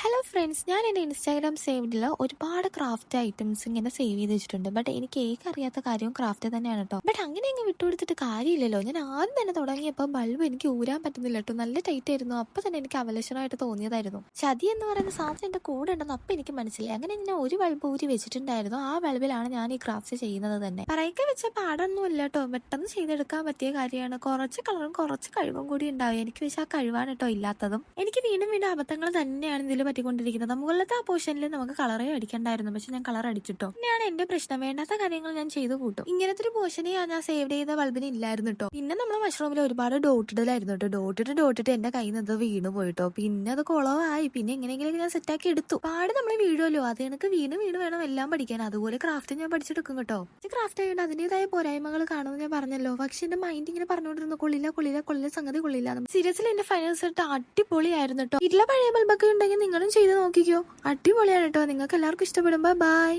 Hello friends, ഞാൻ എൻ്റെ Instagram സേവിഡിൽ ഒരുപാട് ക്രാഫ്റ്റ് ഐറ്റംസ് ഇങ്ങനെ സേവ് ചെയ്ത് വെച്ചിട്ടുണ്ട്. ബട്ട് എനിക്ക് അറിയാത്ത കാര്യവും ക്രാഫ്റ്റ് തന്നെയാണ് കേട്ടോ. ബട്ട് അങ്ങനെ അങ്ങ് വിട്ടുകൊടുത്തിട്ട് കാര്യമില്ലല്ലോ. ഞാൻ ആദ്യം തന്നെ തുടങ്ങിയപ്പോൾ ബൾബ് എനിക്ക് ഊരാൻ പറ്റുന്നില്ല കേട്ടോ. നല്ല ടൈറ്റ് ആയിരുന്നു. അപ്പോൾ തന്നെ എനിക്ക് അവലക്ഷണമായിട്ട് തോന്നിയതായിരുന്നു. ചതി എന്ന് പറയുന്ന സാധനം എൻ്റെ കൂടെ ഉണ്ടെന്ന് അപ്പം എനിക്ക് മനസ്സിലായി. അങ്ങനെ ഞാൻ ഒരു ബൾബ് ഊരി വെച്ചിട്ടുണ്ടായിരുന്നു. ആ ബൾബിലാണ് ഞാൻ ഈ ക്രാഫ്റ്റ് ചെയ്യുന്നത് തന്നെ. പറയൊക്കെ വെച്ച പാടൊന്നും ഇല്ല കേട്ടോ. പെട്ടെന്ന് ചെയ്തെടുക്കാൻ പറ്റിയ കാര്യമാണ്. കുറച്ച് കളറും കുറച്ച് കഴിവും കൂടി ഉണ്ടാവും. എനിക്ക് വെച്ചാൽ ആ കഴിവാണ് കേട്ടോ ഇല്ലാത്തതും. എനിക്ക് വീണ്ടും വീണ്ടും അബദ്ധങ്ങൾ തന്നെയാണ് ഇതിൽ പറ്റിക്കൊണ്ടിരിക്കുന്നത്. മുകളിലത്തെ ആ പോർഷനിൽ നമുക്ക് കളറേ അടിക്കണ്ടായിരുന്നു, പക്ഷെ ഞാൻ കളർ അടിച്ചിട്ടോ. പിന്നെയാണ് എന്റെ പ്രശ്നം. വേണ്ടാത്ത കാര്യങ്ങൾ ഞാൻ ചെയ്തു കൂട്ടും. ഇങ്ങനത്തെ ഒരു പോർഷനെ ഞാൻ സേവ് ചെയ്ത ബൾബിന് ഇല്ലായിരുന്നു കേട്ടോ. പിന്നെ നമ്മൾ മഷ്റൂമിൽ ഒരുപാട് ഡോട്ടിടലായിരുന്നു കേട്ടോ. ഡോട്ടിട്ട് എന്റെ കയ്യിൽ നിന്ന് വീണ് പോയിട്ടോ. പിന്നെ അത് കുളവായി. പിന്നെ എങ്ങനെയെങ്കിലും ഞാൻ സെറ്റാക്കി എടുത്തു. പാട് നമ്മൾ വീഴുമല്ലോ, അത് എനിക്ക് വീണ് വേണം എല്ലാം പഠിക്കാൻ. അതുപോലെ ക്രാഫ്റ്റ് ഞാൻ പഠിച്ചെടുക്കും കേട്ടോ. ക്രാഫ്റ്റ് ആയിട്ട് അതിന്റേതായ പോരായ്മകൾ കാണുമെന്ന് ഞാൻ പറഞ്ഞല്ലോ. പക്ഷെ എന്റെ മൈൻഡ് ഇങ്ങനെ പറഞ്ഞുകൊണ്ടിരുന്നു കൊള്ളില്ല സംഗതി കൊള്ളില്ല. സീരിയസ്ലി എന്റെ ഫൈനൽ റിസൾട്ട് അടിപൊളിയായിരുന്നു കേട്ടോ. വീട്ടിലെ പഴയ ബൾബൊക്കെ ഉണ്ടെങ്കിൽ നിങ്ങളും ചെയ്ത് നോക്കിക്കോ. അടിപൊളിയാണ് കേട്ടോ. നിങ്ങൾക്ക് എല്ലാവർക്കും ഇഷ്ടപ്പെടുമ്പോ ബൈ.